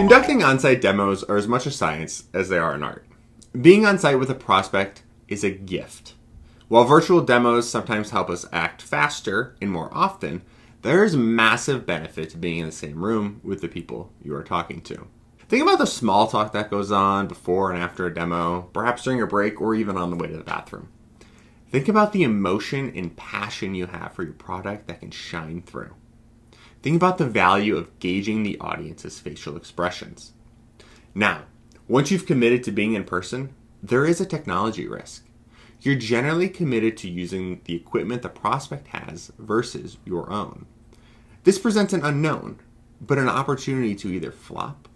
Conducting on-site demos are as much a science as they are an art. Being on-site with a prospect is a gift. While virtual demos sometimes help us act faster and more often, there is massive benefit to being in the same room with the people you are talking to. Think about the small talk that goes on before and after a demo, perhaps during a break or even on the way to the bathroom. Think about the emotion and passion you have for your product that can shine through. Think about the value of gauging the audience's facial expressions. Now, once you've committed to being in person, there is a technology risk. You're generally committed to using the equipment the prospect has versus your own. This presents an unknown, but an opportunity to either flop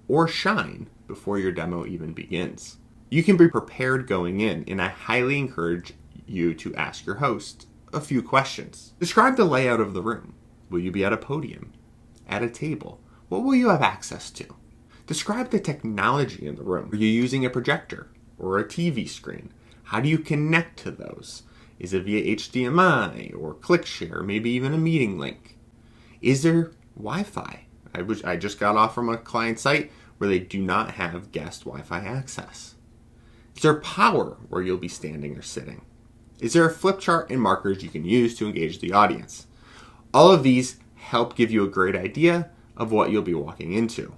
or shine before your demo even begins. You can be prepared going in, and I highly encourage you to ask your host a few questions. Describe the layout of the room. Will you be at a podium? At a table? What will you have access to? Describe the technology in the room. Are you using a projector or a TV screen? How do you connect to those? Is it via HDMI or ClickShare, maybe even a meeting link? Is there Wi-Fi? I just got off from a client site where they do not have guest Wi-Fi access. Is there power where you'll be standing or sitting? Is there a flip chart and markers you can use to engage the audience? All of these help give you a great idea of what you'll be walking into.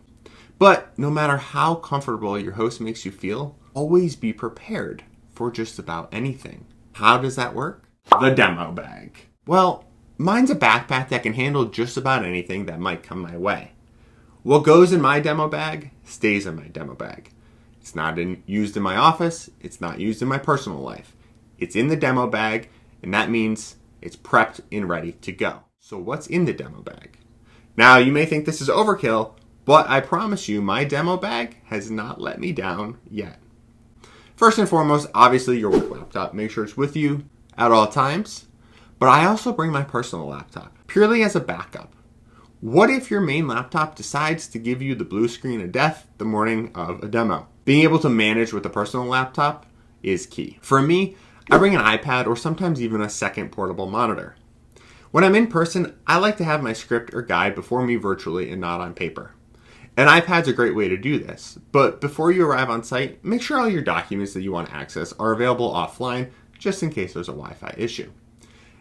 But no matter how comfortable your host makes you feel, always be prepared for just about anything. How does that work? The demo bag. Well, mine's a backpack that can handle just about anything that might come my way. What goes in my demo bag stays in my demo bag. It's not used in my office. It's not used in my personal life. It's in the demo bag, and that means it's prepped and ready to go. So what's in the demo bag? Now, you may think this is overkill, but I promise you my demo bag has not let me down yet. First and foremost, obviously your work laptop. Make sure it's with you at all times. But I also bring my personal laptop, purely as a backup. What if your main laptop decides to give you the blue screen of death the morning of a demo? Being able to manage with a personal laptop is key. For me, I bring an iPad or sometimes even a second portable monitor. When I'm in person, I like to have my script or guide before me virtually and not on paper. An iPad's a great way to do this, but before you arrive on site, make sure all your documents that you want to access are available offline just in case there's a Wi-Fi issue.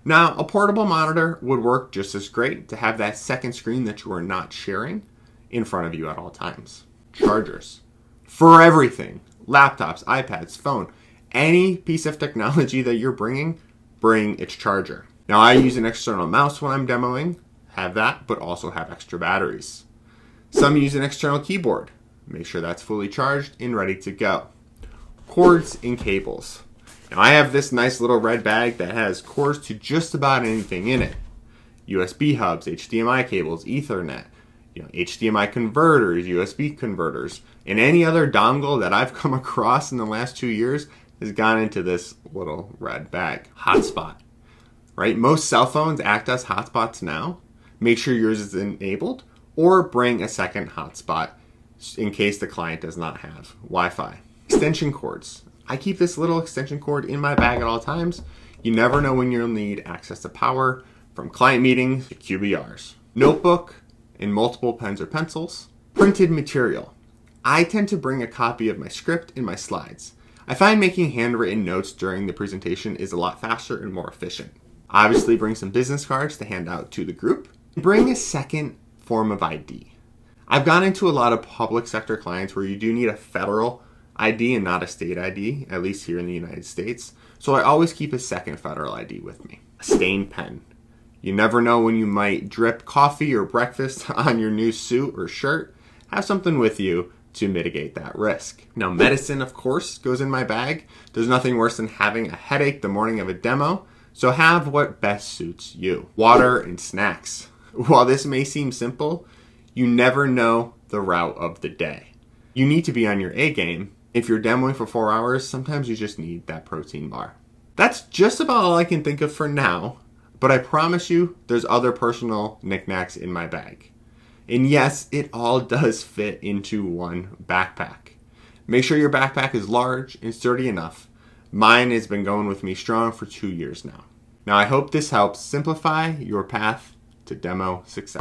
Now, a portable monitor would work just as great to have that second screen that you are not sharing in front of you at all times. Chargers. For everything. Laptops, iPads, phone. Any piece of technology that you're bring its charger. Now, I use an external mouse when I'm demoing, have that, but also have extra batteries. Some use an external keyboard. Make sure that's fully charged and ready to go. Cords and cables. Now, I have this nice little red bag that has cords to just about anything in it. USB hubs, HDMI cables, Ethernet, HDMI converters, USB converters, and any other dongle that I've come across in the last 2 years has gone into this little red bag. Hotspot. Right? Most cell phones act as hotspots now. Make sure yours is enabled or bring a second hotspot in case the client does not have Wi-Fi. Extension cords. I keep this little extension cord in my bag at all times. You never know when you'll need access to power, from client meetings to QBRs. Notebook and multiple pens or pencils. Printed material. I tend to bring a copy of my script and my slides. I find making handwritten notes during the presentation is a lot faster and more efficient. Obviously, bring some business cards to hand out to the group. Bring a second form of ID. I've gone into a lot of public sector clients where you do need a federal ID and not a state ID, at least here in the United States. So I always keep a second federal ID with me. A stained pen. You never know when you might drip coffee or breakfast on your new suit or shirt. Have something with you to mitigate that risk. Now, medicine, of course, goes in my bag. There's nothing worse than having a headache the morning of a demo. So have what best suits you. Water and snacks. While this may seem simple, you never know the route of the day. You need to be on your A game. If you're demoing for 4 hours, sometimes you just need that protein bar. That's just about all I can think of for now, but I promise you there's other personal knickknacks in my bag. And yes, it all does fit into one backpack. Make sure your backpack is large and sturdy enough. Mine has been going with me strong for 2 years now. Now, I hope this helps simplify your path to demo success.